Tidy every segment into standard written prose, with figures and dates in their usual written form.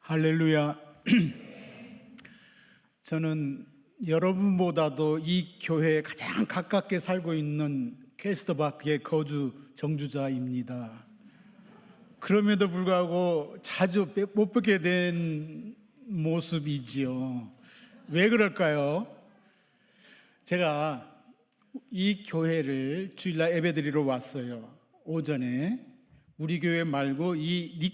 할렐루야. 저는 여러분보다도 이 교회에 가장 가깝게 살고 있는 캐스터바크의 거주 정주자입니다. 그럼에도 불구하고 자주 못 뵙게 된 모습이지요. 왜 그럴까요? 제가 이 교회를 주일날 예배드리러 왔어요. 오전에 우리 교회 말고 이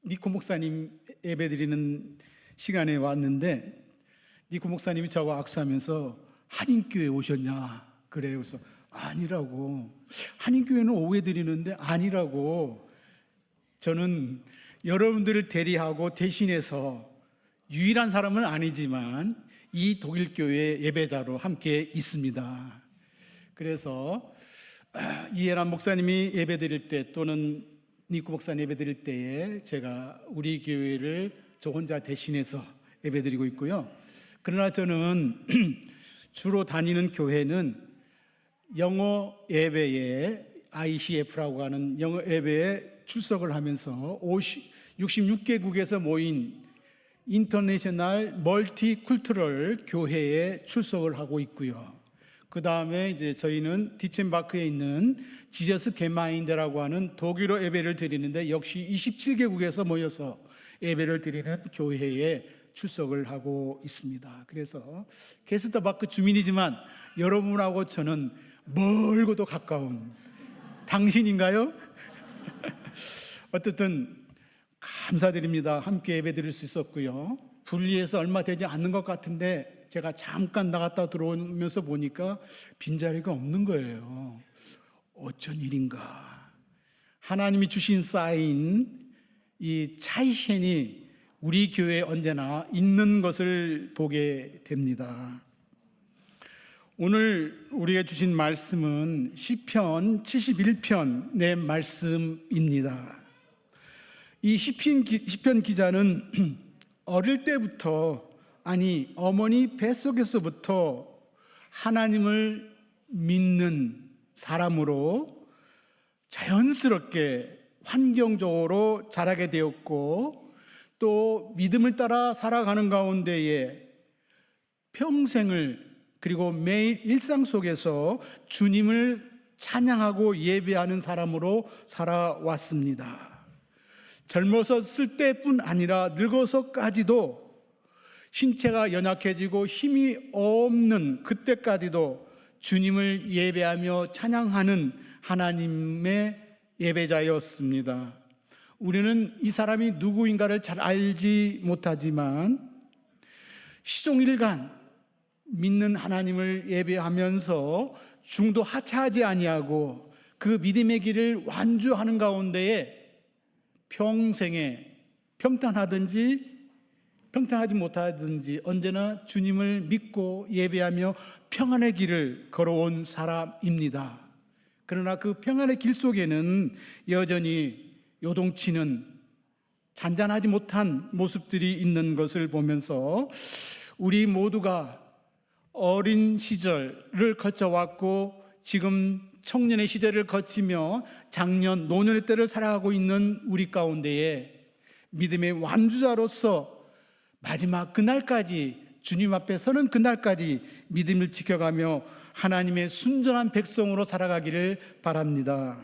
니코 목사님 예배드리는 시간에 왔는데, 니코 목사님이 저하고 악수하면서 한인교회 오셨냐 그래요. 그래서 아니라고, 한인교회는 오후에 드리는데 아니라고, 저는 여러분들을 대리하고 대신해서 유일한 사람은 아니지만 이 독일교회 예배자로 함께 있습니다. 그래서 이해란 목사님이 예배드릴 때, 또는 니코 목사님 예배드릴 때에 제가 우리 교회를 저 혼자 대신해서 예배드리고 있고요. 그러나 저는 주로 다니는 교회는 영어 예배에, ICF라고 하는 영어 예배에 출석을 하면서 66개국에서 모인 인터내셔널 멀티쿨투럴 교회에 출석을 하고 있고요. 그 다음에 이제 저희는 디첸바크에 있는 지저스 게마인드라고 하는 독일어 예배를 드리는데, 역시 27개국에서 모여서 예배를 드리는 교회에 출석을 하고 있습니다. 그래서 캐스터바크 주민이지만 여러분하고 저는 멀고도 가까운 당신인가요? 어쨌든 감사드립니다. 함께 예배 드릴 수 있었고요. 분리해서 얼마 되지 않는 것 같은데 제가 잠깐 나갔다 들어오면서 보니까 빈자리가 없는 거예요. 어쩐 일인가. 하나님이 주신 사인, 이 차이셴이 우리 교회에 언제나 있는 것을 보게 됩니다. 오늘 우리에게 주신 말씀은 시편 71편 내 말씀입니다. 이 시편 기자는 어릴 때부터, 아니 어머니 뱃속에서부터 하나님을 믿는 사람으로 자연스럽게 환경적으로 자라게 되었고, 또 믿음을 따라 살아가는 가운데에 평생을, 그리고 매일 일상 속에서 주님을 찬양하고 예배하는 사람으로 살아왔습니다. 젊었을 때뿐 아니라 늙어서까지도, 신체가 연약해지고 힘이 없는 그때까지도 주님을 예배하며 찬양하는 하나님의 예배자였습니다. 우리는 이 사람이 누구인가를 잘 알지 못하지만 시종일관 믿는 하나님을 예배하면서 중도 하차하지 아니하고 그 믿음의 길을 완주하는 가운데에 평생에 평탄하지 못하든지 언제나 주님을 믿고 예배하며 평안의 길을 걸어온 사람입니다. 그러나 그 평안의 길 속에는 여전히 요동치는 잔잔하지 못한 모습들이 있는 것을 보면서, 우리 모두가 어린 시절을 거쳐왔고 지금 청년의 시대를 거치며 장년, 노년의 때를 살아가고 있는 우리 가운데에 믿음의 완주자로서 마지막 그날까지, 주님 앞에 서는 그날까지 믿음을 지켜가며 하나님의 순전한 백성으로 살아가기를 바랍니다.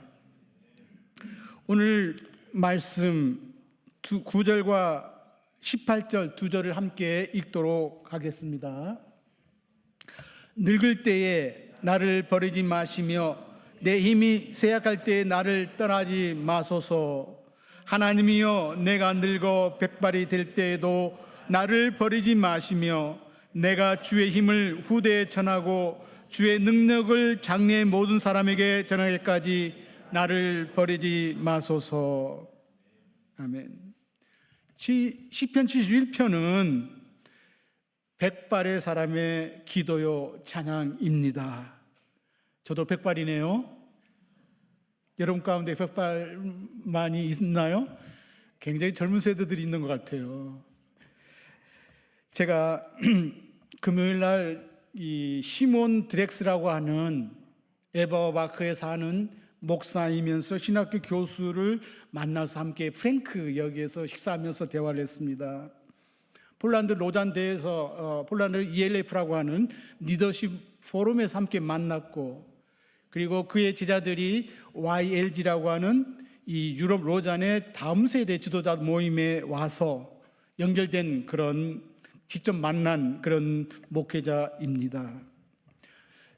오늘 말씀 9절과 18절 두 절을 함께 읽도록 하겠습니다. 늙을 때에 나를 버리지 마시며 내 힘이 쇠약할 때에 나를 떠나지 마소서. 하나님이여, 내가 늙어 백발이 될 때에도 나를 버리지 마시며 내가 주의 힘을 후대에 전하고 주의 능력을 장래의 모든 사람에게 전하기까지 나를 버리지 마소서. 아멘. 시편 71편은 백발의 사람의 기도요 찬양입니다. 저도 백발이네요. 여러분 가운데 백발 많이 있나요? 굉장히 젊은 세대들이 있는 것 같아요. 제가 금요일 날 이 시몬 드렉스라고 하는 에버바크에 사는 목사이면서 신학교 교수를 만나서 함께 프랭크 역에서 식사하면서 대화를 했습니다. 폴란드 로잔대에서 폴란드 ELF라고 하는 리더십 포럼에서 함께 만났고, 그리고 그의 제자들이 YLG라고 하는 이 유럽 로잔의 다음 세대 지도자 모임에 와서 연결된 그런 직접 만난 그런 목회자입니다.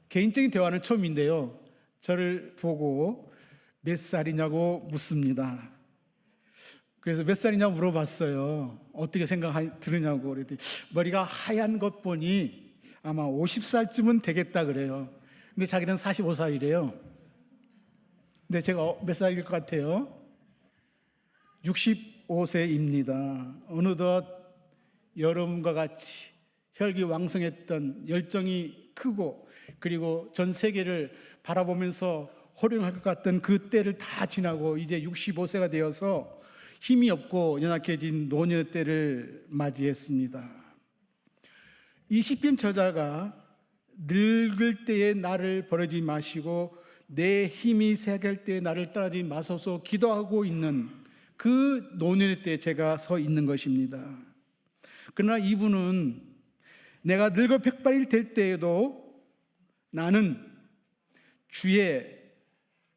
개인적인 대화는 처음인데요, 저를 보고 몇 살이냐고 묻습니다. 그래서 몇 살이냐고 물어봤어요. 어떻게 들으냐고. 그랬더니 머리가 하얀 것 보니 아마 50살쯤은 되겠다 그래요. 근데 자기는 45살이래요. 근데 제가 몇 살일 것 같아요? 65세입니다. 어느덧 여러분과 같이 혈기왕성했던, 열정이 크고, 그리고 전 세계를 바라보면서 호령할 것 같던 그 때를 다 지나고 이제 65세가 되어서 힘이 없고 연약해진 노년의 때를 맞이했습니다. 이 시편 저자가 늙을 때에 나를 버리지 마시고 내 힘이 쇠할 때에 나를 떠나지 마소서 기도하고 있는 그 노년의 때에 제가 서 있는 것입니다. 그러나 이분은 내가 늙어 백발이 될 때에도 나는 주의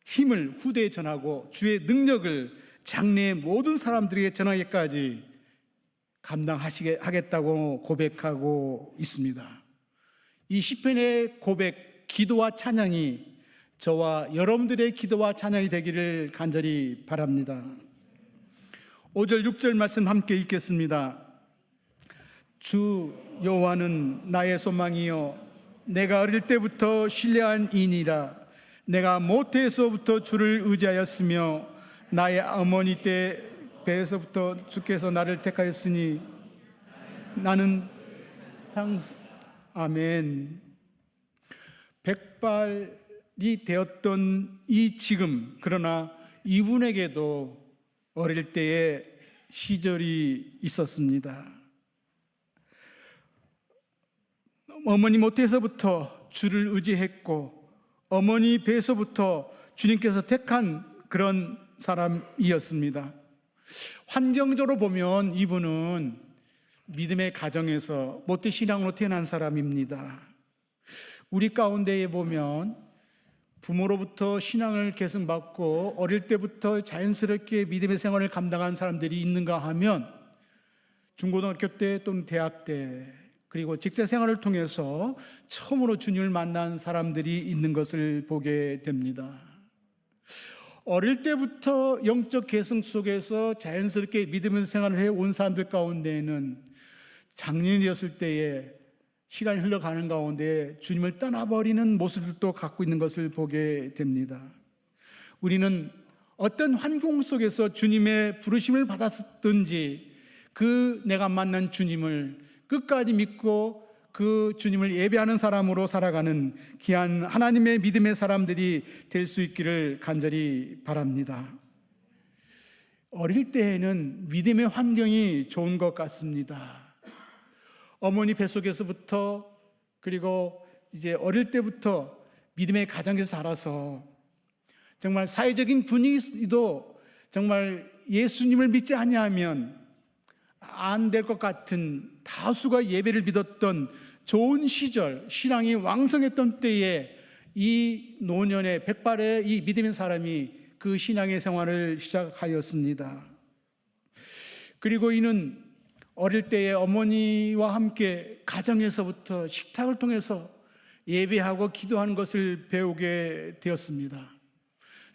힘을 후대에 전하고 주의 능력을 장래의 모든 사람들에게 전하기까지 감당하겠다고 고백하고 있습니다. 이 시편의 고백, 기도와 찬양이 저와 여러분들의 기도와 찬양이 되기를 간절히 바랍니다. 5절 6절 말씀 함께 읽겠습니다. 주 여호와는 나의 소망이요 내가 어릴 때부터 신뢰한 이니라. 내가 모태에서부터 주를 의지하였으며 나의 어머니 때 배에서부터 주께서 나를 택하였으니 나는 아멘. 백발이 되었던 이 지금, 그러나 이분에게도 어릴 때의 시절이 있었습니다. 어머니 모태에서부터 주를 의지했고 어머니 배에서부터 주님께서 택한 그런 사람이었습니다. 환경적으로 보면 이분은 믿음의 가정에서 모태 신앙으로 태어난 사람입니다. 우리 가운데에 보면 부모로부터 신앙을 계승받고 어릴 때부터 자연스럽게 믿음의 생활을 감당한 사람들이 있는가 하면 중고등학교 때 또는 대학 때 그리고 직장 생활을 통해서 처음으로 주님을 만난 사람들이 있는 것을 보게 됩니다. 어릴 때부터 영적 계승 속에서 자연스럽게 믿음의 생활을 해온 사람들 가운데에는 장년이 되었을 때에 시간이 흘러가는 가운데 주님을 떠나버리는 모습들도 갖고 있는 것을 보게 됩니다. 우리는 어떤 환경 속에서 주님의 부르심을 받았든지 그 내가 만난 주님을 끝까지 믿고 그 주님을 예배하는 사람으로 살아가는 귀한 하나님의 믿음의 사람들이 될 수 있기를 간절히 바랍니다. 어릴 때에는 믿음의 환경이 좋은 것 같습니다. 어머니 뱃속에서부터 그리고 이제 어릴 때부터 믿음의 가정에서 자라서 정말 사회적인 분위기도 정말 예수님을 믿지 아니하면 안 될 것 같은 다수가 예배를 믿었던 좋은 시절, 신앙이 왕성했던 때에 이 노년의 백발의 이 믿음의 사람이 그 신앙의 생활을 시작하였습니다. 그리고 이는 어릴 때에 어머니와 함께 가정에서부터 식탁을 통해서 예배하고 기도하는 것을 배우게 되었습니다.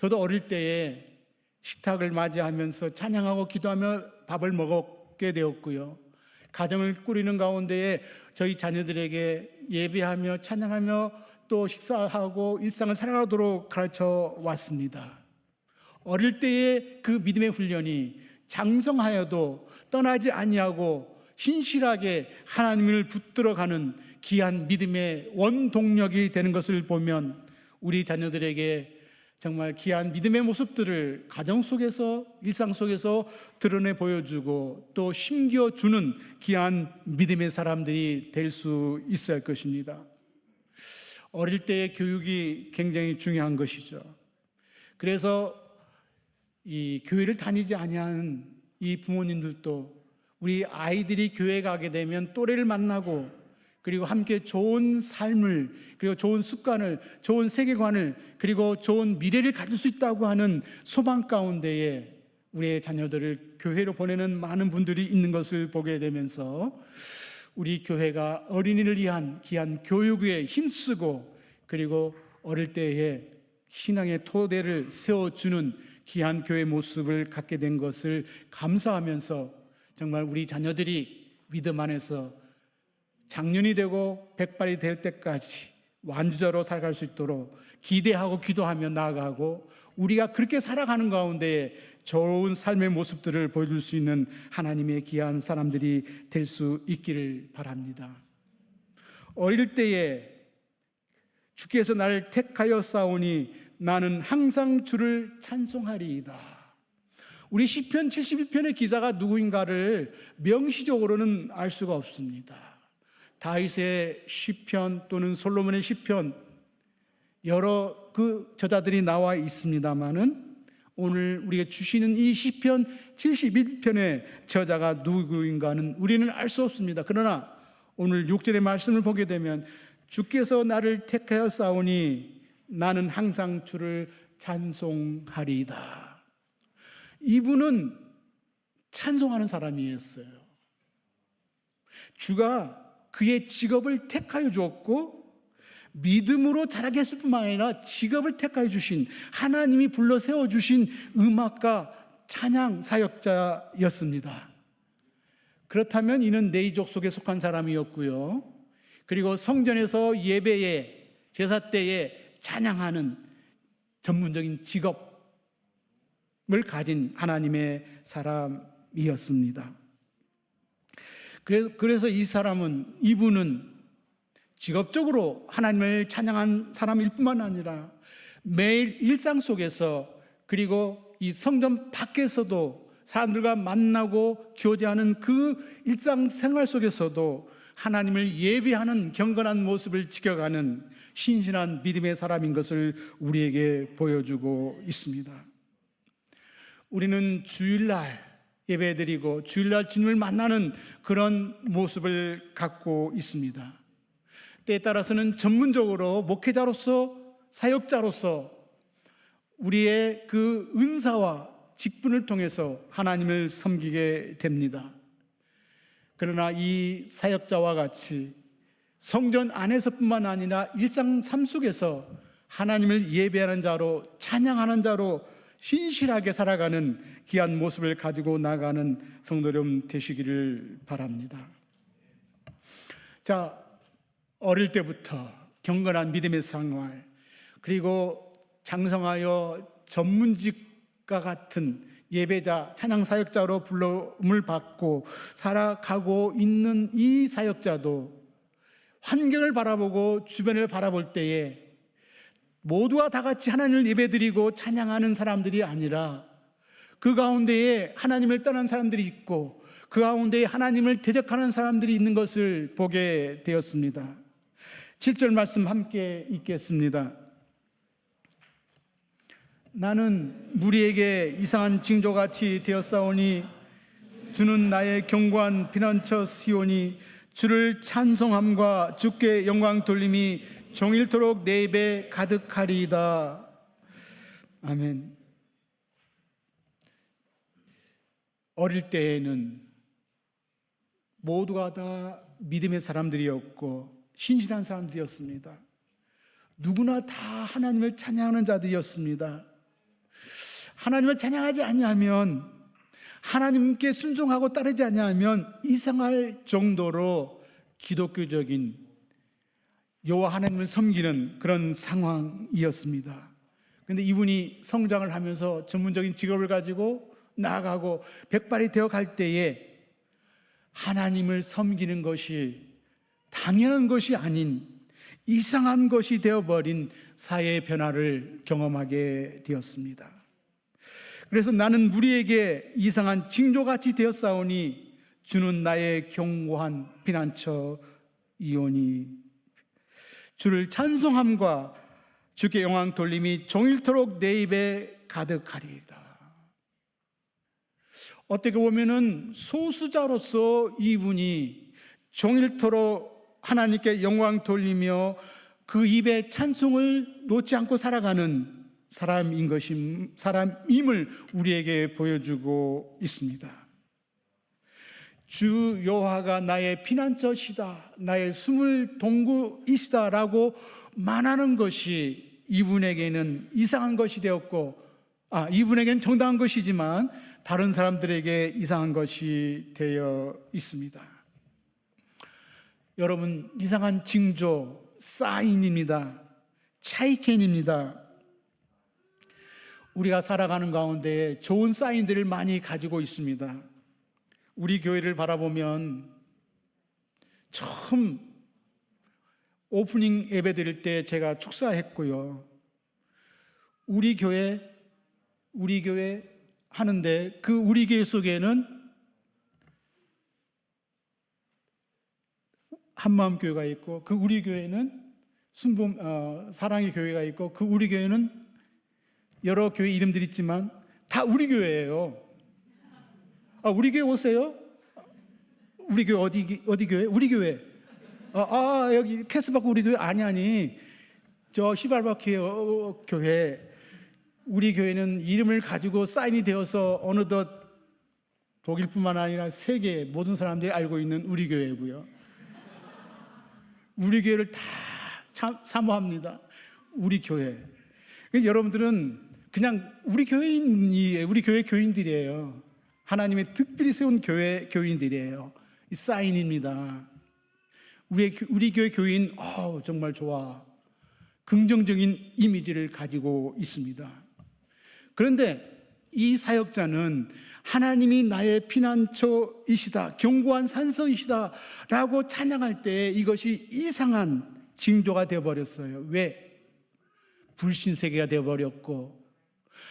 저도 어릴 때에 식탁을 맞이하면서 찬양하고 기도하며 밥을 먹게 되었고요. 가정을 꾸리는 가운데에 저희 자녀들에게 예배하며 찬양하며 또 식사하고 일상을 살아가도록 가르쳐 왔습니다. 어릴 때의 그 믿음의 훈련이 장성하여도 떠나지 아니하고 신실하게 하나님을 붙들어가는 귀한 믿음의 원동력이 되는 것을 보면 우리 자녀들에게 정말 귀한 믿음의 모습들을 가정 속에서 일상 속에서 드러내 보여주고 또 심겨주는 귀한 믿음의 사람들이 될 수 있을 것입니다. 어릴 때의 교육이 굉장히 중요한 것이죠. 그래서 이 교회를 다니지 아니하는 이 부모님들도 우리 아이들이 교회 가게 되면 또래를 만나고 그리고 함께 좋은 삶을, 그리고 좋은 습관을, 좋은 세계관을, 그리고 좋은 미래를 가질 수 있다고 하는 소망 가운데에 우리의 자녀들을 교회로 보내는 많은 분들이 있는 것을 보게 되면서 우리 교회가 어린이를 위한 귀한 교육에 힘쓰고 그리고 어릴 때에 신앙의 토대를 세워주는 귀한 교회 모습을 갖게 된 것을 감사하면서 정말 우리 자녀들이 믿음 안에서 장년이 되고 백발이 될 때까지 완주자로 살아갈 수 있도록 기대하고 기도하며 나아가고 우리가 그렇게 살아가는 가운데 좋은 삶의 모습들을 보여줄 수 있는 하나님의 귀한 사람들이 될 수 있기를 바랍니다. 어릴 때에 주께서 나를 택하여 싸우니 나는 항상 주를 찬송하리이다. 우리 시편 71편의 기자가 누구인가를 명시적으로는 알 수가 없습니다. 다윗의 시편 또는 솔로몬의 시편 여러 그 저자들이 나와 있습니다마는 오늘 우리가 주시는 이 시편 71편의 저자가 누구인가는 우리는 알 수 없습니다. 그러나 오늘 6절의 말씀을 보게 되면 주께서 나를 택하여 싸우니 나는 항상 주를 찬송하리이다. 이분은 찬송하는 사람이었어요. 주가 그의 직업을 택하여 주었고 믿음으로 자라게 했을 뿐만 아니라 직업을 택하여 주신 하나님이 불러 세워주신 음악가 찬양 사역자였습니다. 그렇다면 이는 레이족 속에 속한 사람이었고요. 그리고 성전에서 예배에 제사 때에 찬양하는 전문적인 직업을 가진 하나님의 사람이었습니다. 그래서 이분은 직업적으로 하나님을 찬양한 사람일 뿐만 아니라 매일 일상 속에서 그리고 이 성전 밖에서도 사람들과 만나고 교제하는 그 일상생활 속에서도 하나님을 예배하는 경건한 모습을 지켜가는 신실한 믿음의 사람인 것을 우리에게 보여주고 있습니다. 우리는 주일날 예배드리고 주일날 주님을 만나는 그런 모습을 갖고 있습니다. 때에 따라서는 전문적으로 목회자로서 사역자로서 우리의 그 은사와 직분을 통해서 하나님을 섬기게 됩니다. 그러나 이 사역자와 같이 성전 안에서뿐만 아니라 일상 삶 속에서 하나님을 예배하는 자로 찬양하는 자로 신실하게 살아가는 귀한 모습을 가지고 나가는 성도 여러분 되시기를 바랍니다. 자, 어릴 때부터 경건한 믿음의 생활 그리고 장성하여 전문직과 같은 예배자, 찬양 사역자로 불러움을 받고 살아가고 있는 이 사역자도 환경을 바라보고 주변을 바라볼 때에 모두가 다 같이 하나님을 예배드리고 찬양하는 사람들이 아니라 그 가운데에 하나님을 떠난 사람들이 있고 그 가운데에 하나님을 대적하는 사람들이 있는 것을 보게 되었습니다. 7절 말씀 함께 읽겠습니다. 나는 무리에게 이상한 징조같이 되었사오니 주는 나의 견고한 피난처 시온이 주를 찬송함과 주께 영광 돌림이 종일토록 내 입에 가득하리이다. 아멘. 어릴 때에는 모두가 다 믿음의 사람들이었고 신실한 사람들이었습니다. 누구나 다 하나님을 찬양하는 자들이었습니다. 하나님을 찬양하지 아니하면, 하나님께 순종하고 따르지 아니하면 이상할 정도로 기독교적인 여호와 하나님을 섬기는 그런 상황이었습니다. 그런데 이분이 성장을 하면서 전문적인 직업을 가지고 나아가고 백발이 되어 갈 때에 하나님을 섬기는 것이 당연한 것이 아닌 이상한 것이 되어버린 사회의 변화를 경험하게 되었습니다. 그래서 나는 무리에게 이상한 징조같이 되었사오니 주는 나의 견고한 피난처 이오니, 주를 찬송함과 주께 영광 돌림이 종일토록 내 입에 가득하리이다. 어떻게 보면은 소수자로서 이분이 종일토록 하나님께 영광 돌리며 그 입에 찬송을 놓지 않고 살아가는 사람임을 우리에게 보여주고 있습니다. 주 여호와가 나의 피난처시다, 나의 숨을 동굴이시다 라고 말하는 것이 이분에게는 이상한 것이 되었고, 이분에게는 정당한 것이지만 다른 사람들에게 이상한 것이 되어 있습니다. 여러분, 이상한 징조, 사인입니다. 차이켄입니다. 우리가 살아가는 가운데 좋은 사인들을 많이 가지고 있습니다. 우리 교회를 바라보면 처음 오프닝 예배 드릴 때 제가 축사했고요. 우리 교회 하는데 그 우리 교회 속에는 한마음교회가 있고, 그 우리 교회는 사랑의 교회가 있고, 그 우리 교회는 여러 교회 이름들이 있지만 다 우리 교회예요. 우리 교회 오세요? 우리 교회 어디 교회? 우리 교회. 여기 캐스바크 우리 교회 아니 저 시발바키 교회. 우리 교회는 이름을 가지고 사인이 되어서 어느덧 독일뿐만 아니라 세계 모든 사람들이 알고 있는 우리 교회고요. 우리 교회를 다 사모합니다. 우리 교회. 여러분들은 그냥 우리 교인이에요. 우리 교회 교인들이에요. 하나님의 특별히 세운 교인들이에요. 이 사인입니다. 우리 교회 교인 정말 좋아. 긍정적인 이미지를 가지고 있습니다. 그런데 이 사역자는 하나님이 나의 피난처이시다, 견고한 산서이시다 라고 찬양할 때 이것이 이상한 징조가 되어버렸어요. 왜? 불신세계가 되어버렸고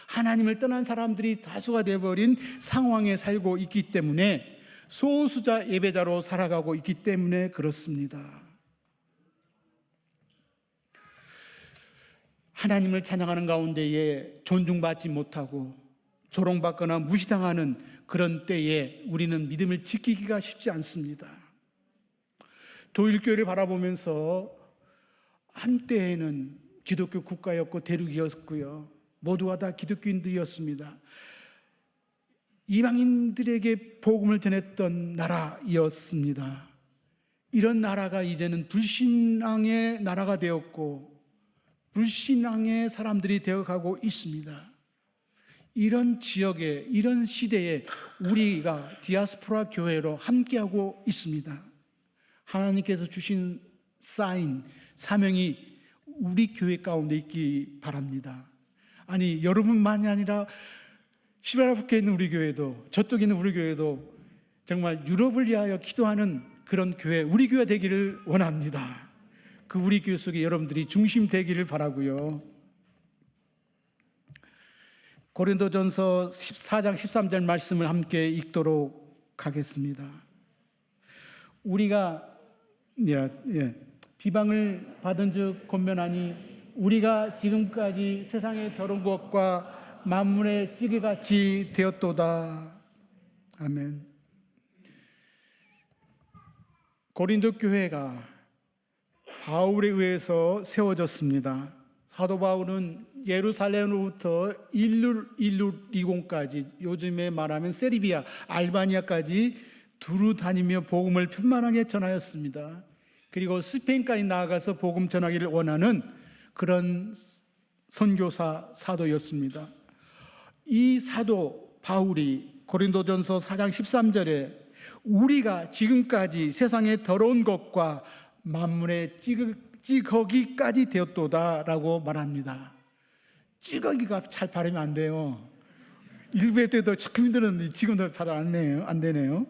하나님을 떠난 사람들이 다수가 되어버린 상황에 살고 있기 때문에, 소수자 예배자로 살아가고 있기 때문에 그렇습니다. 하나님을 찬양하는 가운데에 존중받지 못하고 조롱받거나 무시당하는 그런 때에 우리는 믿음을 지키기가 쉽지 않습니다. 도일교회를 바라보면서 한때에는 기독교 국가였고 대륙이었고요. 모두가 다 기독교인들이었습니다. 이방인들에게 복음을 전했던 나라였습니다. 이런 나라가 이제는 불신앙의 나라가 되었고 불신앙의 사람들이 되어가고 있습니다. 이런 지역에, 이런 시대에 우리가 디아스포라 교회로 함께하고 있습니다. 하나님께서 주신 사인, 사명이 우리 교회 가운데 있기 바랍니다. 아니, 여러분만이 아니라 시베라프에 있는 우리 교회도, 저쪽에 있는 우리 교회도 정말 유럽을 위하여 기도하는 그런 교회, 우리 교회 되기를 원합니다. 그 우리 교회 속에 여러분들이 중심 되기를 바라고요. 고린도전서 14장 13절 말씀을 함께 읽도록 하겠습니다. 우리가 비방을 받은 즉 권면하니 우리가 지금까지 세상의 더러운 것과 만물의 찌개같이 되었도다. 아멘. 고린도 교회가 바울에 의해서 세워졌습니다. 사도 바울은 예루살렘으로부터 일루리곤까지, 요즘에 말하면 세르비아, 알바니아까지 두루 다니며 복음을 편만하게 전하였습니다. 그리고 스페인까지 나아가서 복음 전하기를 원하는 그런 선교사, 사도였습니다. 이 사도 바울이 고린도전서 4장 13절에 우리가 지금까지 세상의 더러운 것과 만물의 찌꺼기까지 되었도다 라고 말합니다. 찌꺼기가 잘 발음이 안 돼요. 일부에 때도 참 힘들었는데 지금도 잘 안 되네요.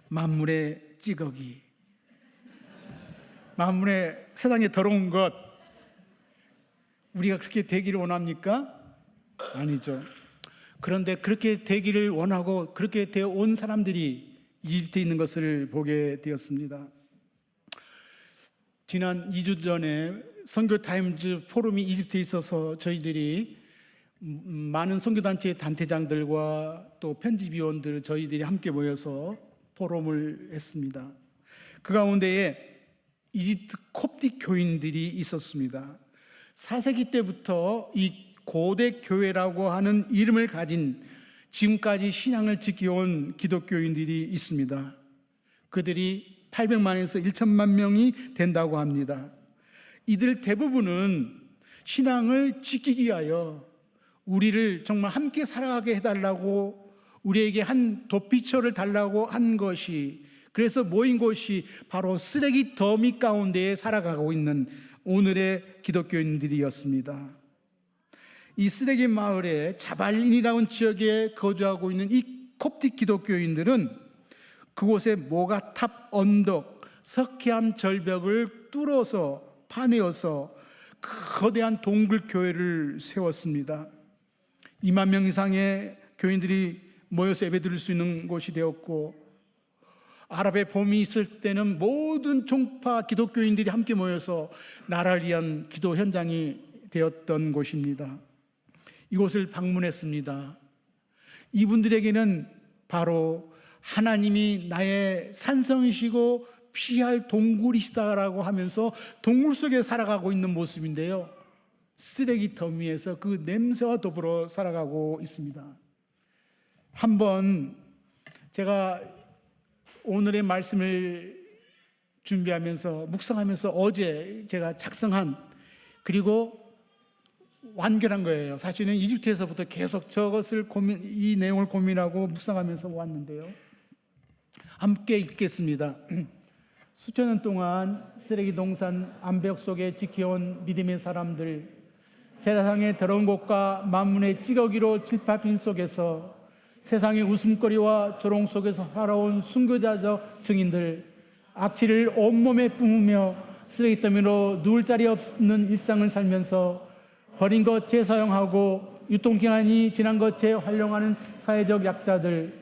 만물의 찌꺼기, 만물의 세상에 더러운 것, 우리가 그렇게 되기를 원합니까? 아니죠. 그런데 그렇게 되기를 원하고 그렇게 되어 온 사람들이 이집트에 있는 것을 보게 되었습니다. 지난 2주 전에 선교타임즈 포럼이 이집트에 있어서 저희들이 많은 선교단체의 단체장들과 또 편집위원들 저희들이 함께 모여서 포럼을 했습니다. 그 가운데에 이집트 콥틱 교인들이 있었습니다. 4세기 때부터 이 고대 교회라고 하는 이름을 가진 지금까지 신앙을 지켜온 기독교인들이 있습니다. 그들이 800만에서 1천만 명이 된다고 합니다. 이들 대부분은 신앙을 지키기 위하여 우리를 정말 함께 살아가게 해달라고 우리에게 한 도피처를 달라고 한 것이, 그래서 모인 곳이 바로 쓰레기 더미 가운데에 살아가고 있는 오늘의 기독교인들이었습니다. 이 쓰레기 마을의 자발린이라는 지역에 거주하고 있는 이 콥틱 기독교인들은 그곳에 모가탑 언덕, 석회암 절벽을 뚫어서 파내어서 거대한 동굴 교회를 세웠습니다. 2만 명 이상의 교인들이 모여서 예배드릴 수 있는 곳이 되었고, 아랍의 봄이 있을 때는 모든 종파 기독교인들이 함께 모여서 나라를 위한 기도 현장이 되었던 곳입니다. 이곳을 방문했습니다. 이분들에게는 바로 하나님이 나의 산성이시고 피할 동굴이시다라고 하면서 동굴 속에 살아가고 있는 모습인데요, 쓰레기 더미에서 그 냄새와 더불어 살아가고 있습니다. 한번 제가 오늘의 말씀을 준비하면서 묵상하면서 어제 제가 작성한, 그리고 완결한 거예요. 사실은 이집트에서부터 계속 이 내용을 고민하고 묵상하면서 왔는데요, 함께 읽겠습니다. 수천 년 동안 쓰레기 동산 암벽 속에 지켜온 믿음의 사람들, 세상의 더러운 곳과 만문의 찌꺼기로 질파핀 속에서 세상의 웃음거리와 조롱 속에서 살아온 순교자적 증인들, 악취를 온몸에 뿜으며 쓰레기 더미로 누울 자리 없는 일상을 살면서 버린 것 재사용하고 유통기한이 지난 것 재활용하는 사회적 약자들,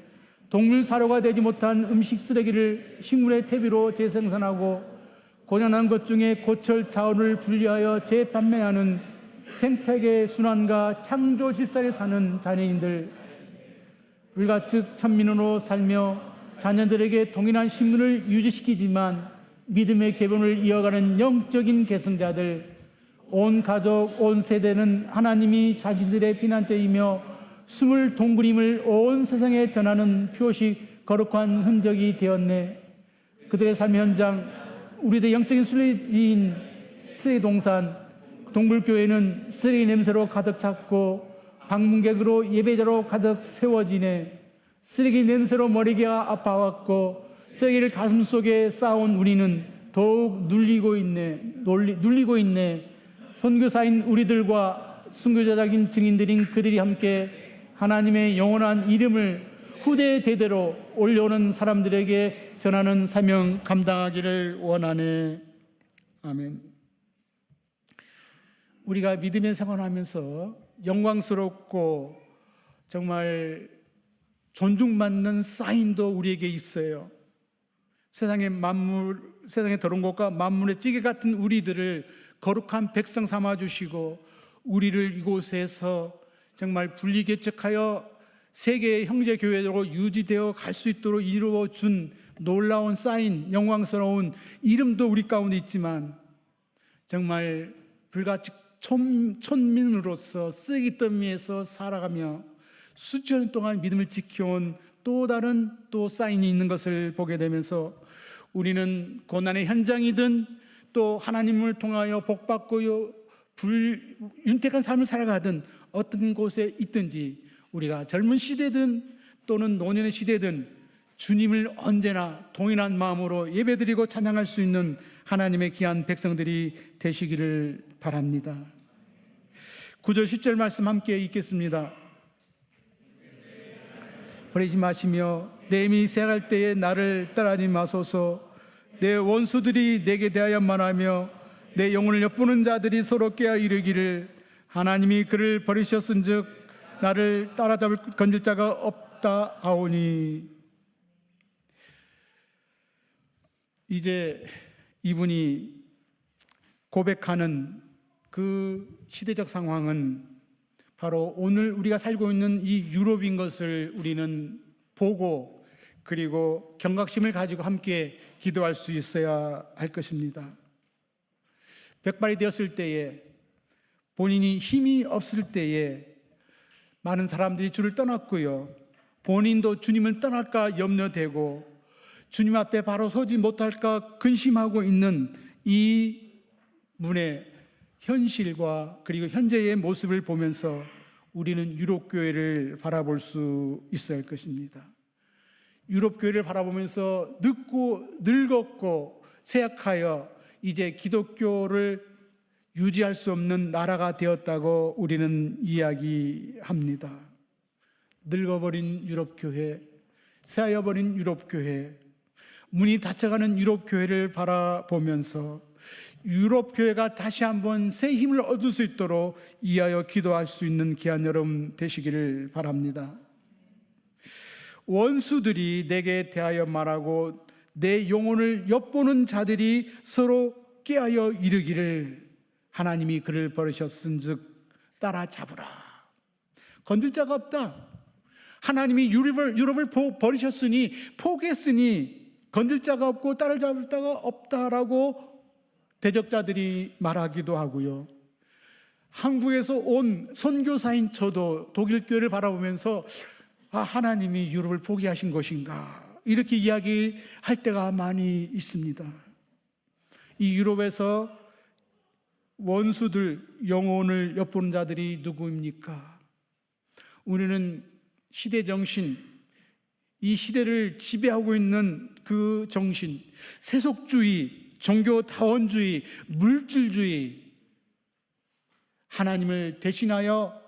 동물 사료가 되지 못한 음식 쓰레기를 식물의 퇴비로 재생산하고 고난한 것 중에 고철 자원을 분리하여 재판매하는 생태계 순환과 창조 질서에 사는 자녀인들, 불가측 천민으로 살며 자녀들에게 동일한 신분을 유지시키지만 믿음의 계보를 이어가는 영적인 계승자들, 온 가족, 온 세대는 하나님이 자신들의 피난처이며 숨을 동굴임을 온 세상에 전하는 표식 거룩한 흔적이 되었네. 그들의 삶의 현장, 우리들의 영적인 순례지인 쓰레기 동산 동굴교회는 쓰레기 냄새로 가득 찼고 방문객으로 예배자로 가득 세워지네. 쓰레기 냄새로 머리가 아파왔고 쓰레기를 가슴속에 쌓아온 우리는 더욱 눌리고 있네. 선교사인 우리들과 순교자적인 증인들인 그들이 함께 하나님의 영원한 이름을 후대 대대로 올려오는 사람들에게 전하는 사명 감당하기를 원하네. 아멘. 우리가 믿음의 생활하면서 영광스럽고 정말 존중받는 사인도 우리에게 있어요. 세상의 더러운 것과 만물의 찌개 같은 우리들을 거룩한 백성 삼아주시고 우리를 이곳에서 정말 분리개척하여 세계의 형제교회로 유지되어 갈 수 있도록 이루어준 놀라운 사인, 영광스러운 이름도 우리 가운데 있지만 정말 불가치 촌민으로서 쓰레기 더미에서 살아가며 수천 년 동안 믿음을 지켜온 또 다른 사인이 있는 것을 보게 되면서 우리는 고난의 현장이든 또 하나님을 통하여 복받고 윤택한 삶을 살아가든 어떤 곳에 있든지 우리가 젊은 시대든 또는 노년의 시대든 주님을 언제나 동일한 마음으로 예배드리고 찬양할 수 있는 하나님의 귀한 백성들이 되시기를 바랍니다. 9절 10절 말씀 함께 읽겠습니다. 버리지 마시며 내 힘이 세할 때에 나를 따라하지 마소서. 내 원수들이 내게 대하여만 하며 내 영혼을 엿보는 자들이 서로 깨어 이르기를 하나님이 그를 버리셨은즉 나를 따라잡을 건질 자가 없다 하오니. 이제 이분이 고백하는 그 시대적 상황은 바로 오늘 우리가 살고 있는 이 유럽인 것을 우리는 보고 그리고 경각심을 가지고 함께 기도할 수 있어야 할 것입니다. 백발이 되었을 때에, 본인이 힘이 없을 때에 많은 사람들이 주를 떠났고요, 본인도 주님을 떠날까 염려되고 주님 앞에 바로 서지 못할까 근심하고 있는 이 분의 현실과 그리고 현재의 모습을 보면서 우리는 유럽교회를 바라볼 수 있어야 할 것입니다. 유럽교회를 바라보면서 늙었고 쇠약하여 이제 기독교를 유지할 수 없는 나라가 되었다고 우리는 이야기합니다. 늙어버린 유럽교회, 쇠하여버린 유럽교회, 문이 닫혀가는 유럽교회를 바라보면서 유럽교회가 다시 한번 새 힘을 얻을 수 있도록 이하여 기도할 수 있는 귀한 여러분 되시기를 바랍니다. 원수들이 내게 대하여 말하고 내 영혼을 엿보는 자들이 서로 꾀하여 이르기를 하나님이 그를 버리셨은즉 따라잡으라. 건들 자가 없다. 하나님이 유럽을 버리셨으니, 포기했으니 건들 자가 없고 따라잡을 자가 없다라고 대적자들이 말하기도 하고요, 한국에서 온 선교사인 저도 독일 교회를 바라보면서 하나님이 유럽을 포기하신 것인가 이렇게 이야기할 때가 많이 있습니다. 이 유럽에서 원수들, 영혼을 엿보는 자들이 누구입니까? 우리는 시대 정신, 이 시대를 지배하고 있는 그 정신, 세속주의, 종교다원주의, 물질주의, 하나님을 대신하여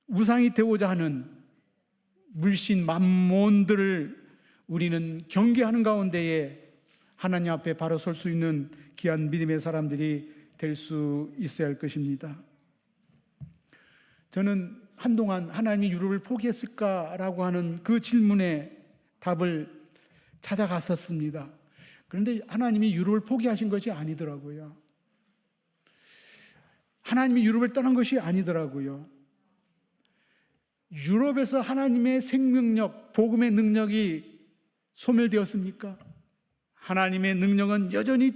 우상이 되고자 하는 물신 만몬들을 우리는 경계하는 가운데에 하나님 앞에 바로 설 수 있는 귀한 믿음의 사람들이 될 수 있어야 할 것입니다. 저는 한동안 하나님이 유럽을 포기했을까라고 하는 그 질문에 답을 찾아갔었습니다. 그런데 하나님이 유럽을 포기하신 것이 아니더라고요. 하나님이 유럽을 떠난 것이 아니더라고요. 유럽에서 하나님의 생명력, 복음의 능력이 소멸되었습니까? 하나님의 능력은 여전히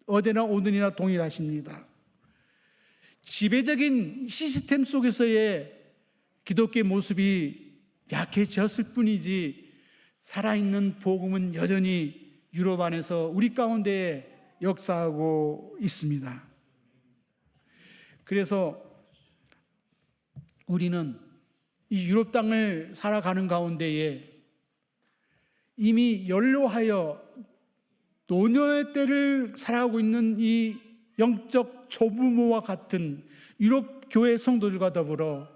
어디나 오늘이나 동일하십니다. 지배적인 시스템 속에서의 기독교의 모습이 약해졌을 뿐이지 살아있는 복음은 여전히 유럽 안에서 우리 가운데 역사하고 있습니다. 그래서 우리는 이 유럽 땅을 살아가는 가운데에 이미 연로하여 노년의 때를 살아가고 있는 이 영적 조부모와 같은 유럽 교회 성도들과 더불어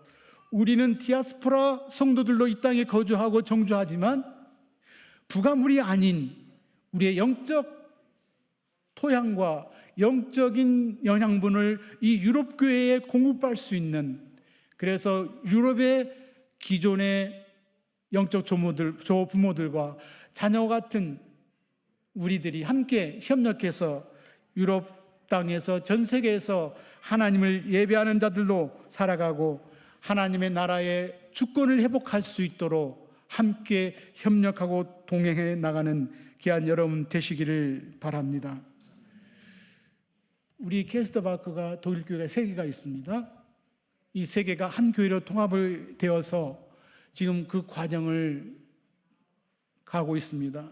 우리는 디아스포라 성도들로 이 땅에 거주하고 정주하지만 부가물이 아닌 우리의 영적 토양과 영적인 영양분을 이 유럽 교회에 공급할 수 있는, 그래서 유럽의 기존의 영적 조부모들과 자녀 같은 우리들이 함께 협력해서 유럽 땅에서 전 세계에서 하나님을 예배하는 자들로 살아가고 하나님의 나라의 주권을 회복할 수 있도록 함께 협력하고 동행해 나가는 귀한 여러분 되시기를 바랍니다. 우리 캐스터바크가 독일 교회가 3개가 있습니다. 이 3개가 한 교회로 통합을 되어서 지금 그 과정을 가고 있습니다.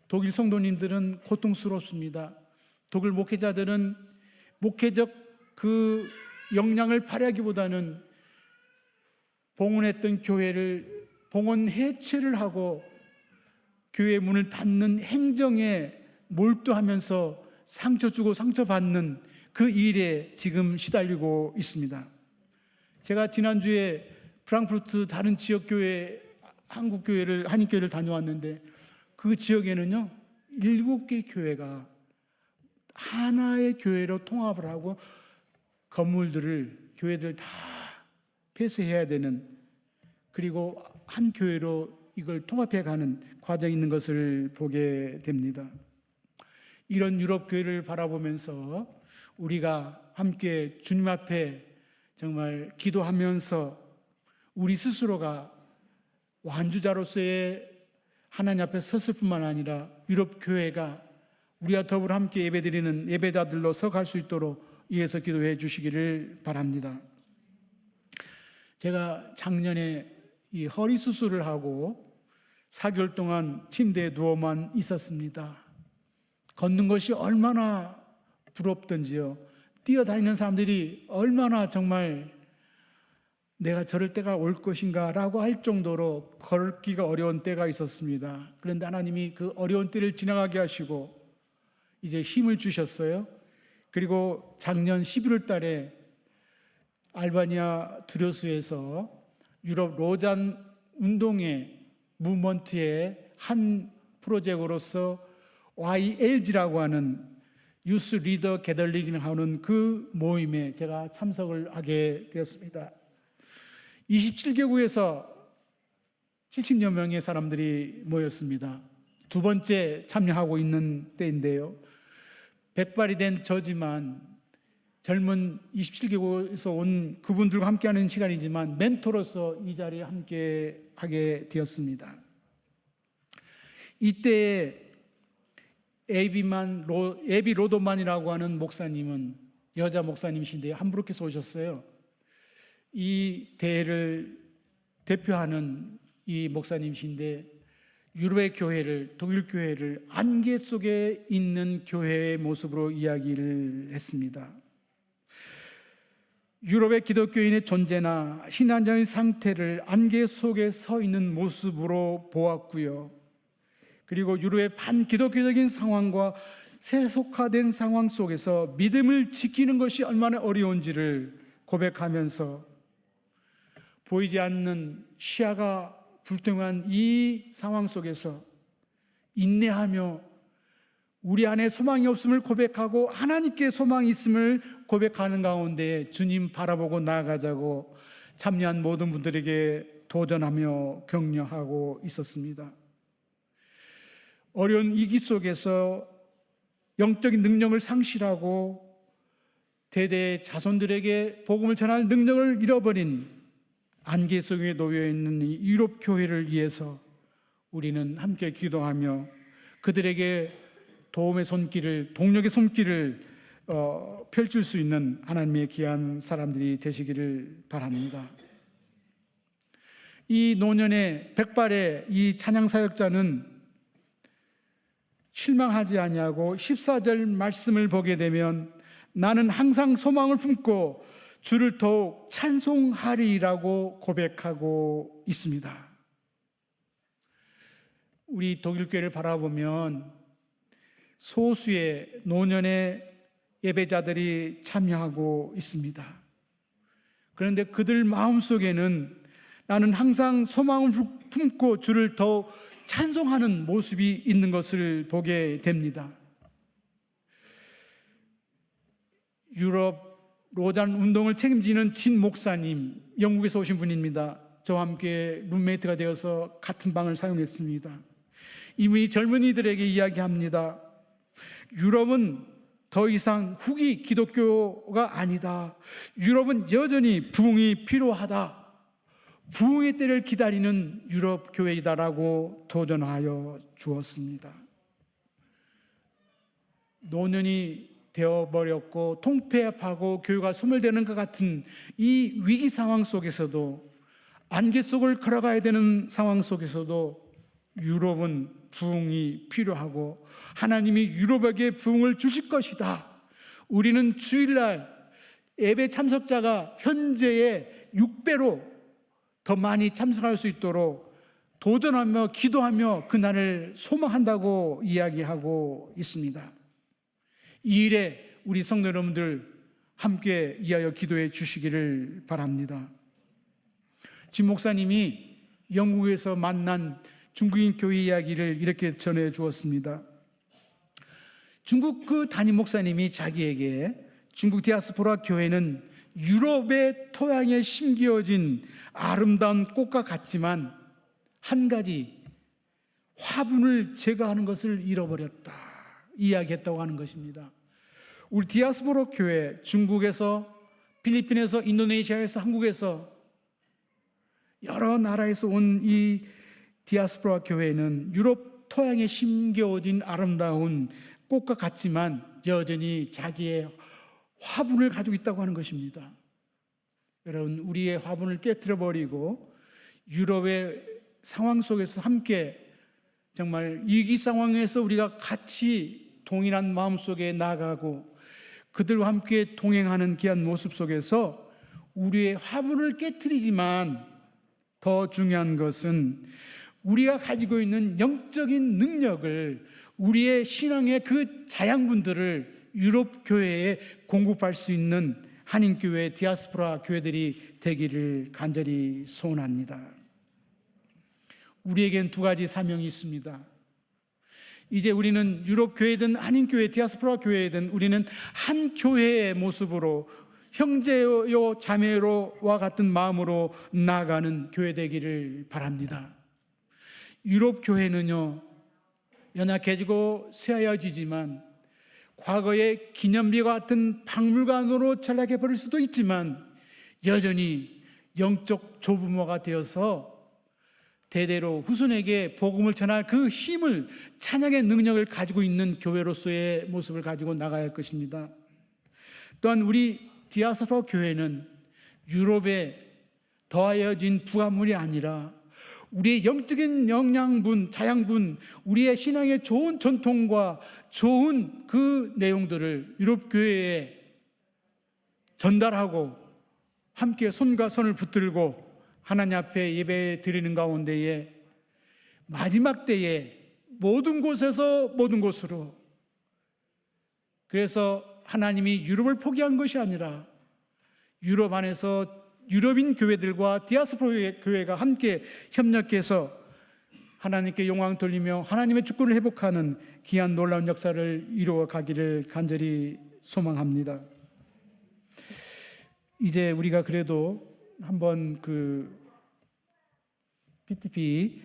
독일 성도님들은 고통스럽습니다. 독일 목회자들은 목회적 그 역량을 발휘하기보다는 봉헌했던 교회를 봉헌 해체를 하고 교회 문을 닫는 행정에 몰두하면서 상처 주고 상처받는 그 일에 지금 시달리고 있습니다. 제가 지난주에 프랑크푸르트 다른 지역교회, 한국교회를, 한인교회를 다녀왔는데 그 지역에는요 7개 교회가 하나의 교회로 통합을 하고 건물들을, 교회들 다 폐쇄해야 되는, 그리고 한 교회로 이걸 통합해 가는 과정이 있는 것을 보게 됩니다. 이런 유럽 교회를 바라보면서 우리가 함께 주님 앞에 정말 기도하면서 우리 스스로가 완주자로서의 하나님 앞에 섰을 뿐만 아니라 유럽 교회가 우리와 더불어 함께 예배드리는 예배자들로 서갈 수 있도록 위해서 기도해 주시기를 바랍니다. 제가 작년에 이 허리 수술을 하고 4개월 동안 침대에 누워만 있었습니다. 걷는 것이 얼마나 부럽던지요. 뛰어다니는 사람들이 얼마나 정말 내가 저럴 때가 올 것인가 라고 할 정도로 걷기가 어려운 때가 있었습니다. 그런데 하나님이 그 어려운 때를 지나가게 하시고 이제 힘을 주셨어요. 그리고 작년 11월 달에 알바니아 두료스에서 유럽 로잔 운동회 무브먼트의 한 프로젝트로서 YLG라고 하는 유스 리더 게더링을 하는 그 모임에 제가 참석을 하게 되었습니다. 27개국에서 70여 명의 사람들이 모였습니다. 두 번째 참여하고 있는 때인데요. 백발이 된 저지만 젊은 27개국에서 온 그분들과 함께하는 시간이지만 멘토로서 이 자리에 함께 하게 되었습니다. 이때 에비 로도만이라고 하는 목사님은 여자 목사님이신데 함부르크에서 오셨어요. 이 대회를 대표하는 이 목사님이신데 유럽의 교회를, 독일 교회를 안개 속에 있는 교회의 모습으로 이야기를 했습니다. 유럽의 기독교인의 존재나 신앙적인 상태를 안개 속에 서 있는 모습으로 보았고요. 그리고 유럽의 반기독교적인 상황과 세속화된 상황 속에서 믿음을 지키는 것이 얼마나 어려운지를 고백하면서 보이지 않는 시야가 불투명한 이 상황 속에서 인내하며 우리 안에 소망이 없음을 고백하고 하나님께 소망이 있음을 고백하는 가운데 주님 바라보고 나아가자고 참여한 모든 분들에게 도전하며 격려하고 있었습니다. 어려운 위기 속에서 영적인 능력을 상실하고 대대의 자손들에게 복음을 전할 능력을 잃어버린 안개 속에 놓여 있는 이 유럽 교회를 위해서 우리는 함께 기도하며 그들에게 도움의 손길을, 동력의 손길을 펼칠 수 있는 하나님의 귀한 사람들이 되시기를 바랍니다. 이 노년의 백발의 이 찬양 사역자는 실망하지 아니하고 14절 말씀을 보게 되면 나는 항상 소망을 품고 주를 더욱 찬송하리라고 고백하고 있습니다. 우리 독일교회를 바라보면 소수의 노년의 예배자들이 참여하고 있습니다. 그런데 그들 마음속에는 나는 항상 소망을 품고 주를 더욱 찬송하는 모습이 있는 것을 보게 됩니다. 유럽 로잔 운동을 책임지는 진 목사님, 영국에서 오신 분입니다. 저와 함께 룸메이트가 되어서 같은 방을 사용했습니다. 이분이 젊은이들에게 이야기합니다. 유럽은 더 이상 후기 기독교가 아니다. 유럽은 여전히 부흥이 필요하다. 부흥의 때를 기다리는 유럽 교회이다라고 도전하여 주었습니다. 노년이 되어버렸고 통폐합하고 교회가 소멸되는 것 같은 이 위기 상황 속에서도 안개 속을 걸어가야 되는 상황 속에서도 유럽은 부흥이 필요하고 하나님이 유럽에게 부흥을 주실 것이다. 우리는 주일날 예배 참석자가 현재의 6배로 더 많이 참석할 수 있도록 도전하며 기도하며 그날을 소망한다고 이야기하고 있습니다. 이 일에 우리 성도 여러분들 함께 이하여 기도해 주시기를 바랍니다. 진 목사님이 영국에서 만난 중국인 교회 이야기를 이렇게 전해 주었습니다. 중국 그 담임 목사님이 자기에게 중국 디아스포라 교회는 유럽의 토양에 심겨진 아름다운 꽃과 같지만 한 가지 화분을 제거하는 것을 잃어버렸다, 이야기했다고 하는 것입니다. 우리 디아스포라 교회, 중국에서, 필리핀에서, 인도네시아에서, 한국에서 여러 나라에서 온 이 디아스포라 교회는 유럽 토양에 심겨진 아름다운 꽃과 같지만 여전히 자기의 화분을 가지고 있다고 하는 것입니다. 여러분, 우리의 화분을 깨트려버리고 유럽의 상황 속에서 함께 정말 위기 상황에서 우리가 같이 동일한 마음 속에 나아가고 그들과 함께 동행하는 귀한 모습 속에서 우리의 화분을 깨트리지만 더 중요한 것은 우리가 가지고 있는 영적인 능력을, 우리의 신앙의 그 자양분들을 유럽 교회에 공급할 수 있는 한인교회, 디아스포라 교회들이 되기를 간절히 소원합니다. 우리에겐 두 가지 사명이 있습니다. 이제 우리는 유럽 교회든 한인교회, 디아스포라 교회든 우리는 한 교회의 모습으로 형제요 자매로와 같은 마음으로 나아가는 교회 되기를 바랍니다. 유럽 교회는요, 연약해지고 쇠하여지지만 과거의 기념비와 같은 박물관으로 전락해 버릴 수도 있지만 여전히 영적 조부모가 되어서 대대로 후손에게 복음을 전할 그 힘을, 찬양의 능력을 가지고 있는 교회로서의 모습을 가지고 나가야 할 것입니다. 또한 우리 디아스포라 교회는 유럽에 더하여진 부가물이 아니라 우리의 영적인 영양분, 자양분, 우리의 신앙의 좋은 전통과 좋은 그 내용들을 유럽 교회에 전달하고 함께 손과 손을 붙들고 하나님 앞에 예배 드리는 가운데에 마지막 때에 모든 곳에서 모든 곳으로, 그래서 하나님이 유럽을 포기한 것이 아니라 유럽 안에서 유럽인 교회들과 디아스포라 교회가 함께 협력해서 하나님께 영광 돌리며 하나님의 주권을 회복하는 귀한 놀라운 역사를 이루어 가기를 간절히 소망합니다. 이제 우리가 그래도 한번 그 PTP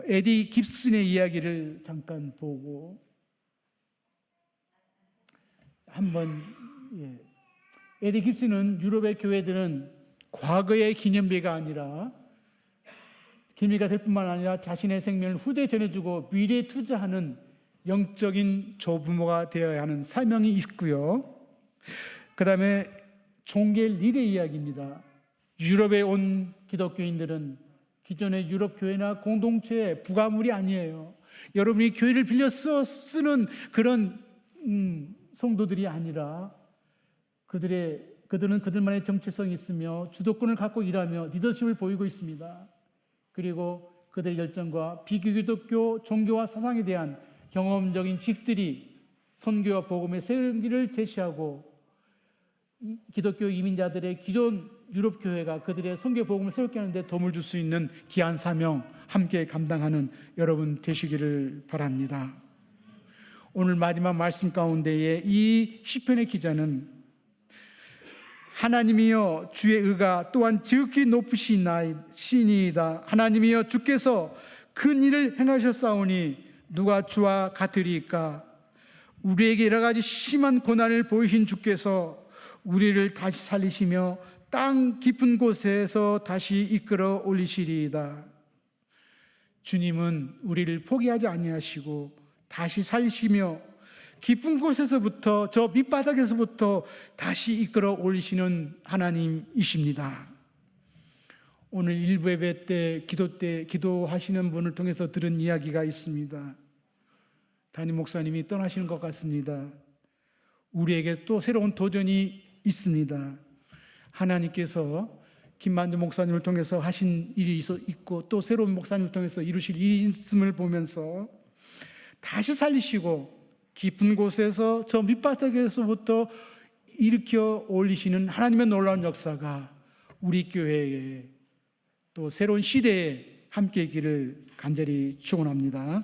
에디 깁슨의 이야기를 잠깐 보고 한번, 에디 깁슨은 유럽의 교회들은 과거의 기념비가 아니라 기념비가 될 뿐만 아니라 자신의 생명을 후대에 전해주고 미래에 투자하는 영적인 조부모가 되어야 하는 사명이 있고요. 그 다음에 종겔 릴의 이야기입니다. 유럽에 온 기독교인들은 기존의 유럽 교회나 공동체의 부가물이 아니에요. 여러분이 교회를 빌려 쓰는 그런 성도들이 아니라 그들은 그들만의 정체성이 있으며 주도권을 갖고 일하며 리더십을 보이고 있습니다. 그리고 그들의 열정과 비기독교 종교와 사상에 대한 경험적인 지식들이 선교와 복음의 세계를 제시하고 기독교 이민자들의 기존 유럽 교회가 그들의 선교 복음을 새롭게 하는데 도움을 줄 수 있는 귀한 사명 함께 감당하는 여러분 되시기를 바랍니다. 오늘 마지막 말씀 가운데에 이 시편의 기자는 하나님이여 주의 의가 또한 지극히 높으시나이다. 하나님이여 주께서 큰 일을 행하셨사오니 누가 주와 같으리까. 우리에게 여러 가지 심한 고난을 보이신 주께서 우리를 다시 살리시며 땅 깊은 곳에서 다시 이끌어 올리시리이다. 주님은 우리를 포기하지 아니하시고 다시 살리시며 깊은 곳에서부터, 저 밑바닥에서부터 다시 이끌어 올리시는 하나님이십니다. 오늘 일부 예배 때 기도하시는 분을 통해서 들은 이야기가 있습니다. 담임 목사님이 떠나시는 것 같습니다. 우리에게 또 새로운 도전이 있습니다. 하나님께서 김만두 목사님을 통해서 하신 일이 있고 또 새로운 목사님을 통해서 이루실 일이 있음을 보면서 다시 살리시고 깊은 곳에서 저 밑바닥에서부터 일으켜 올리시는 하나님의 놀라운 역사가 우리 교회에 또 새로운 시대에 함께 있기를 간절히 축원합니다.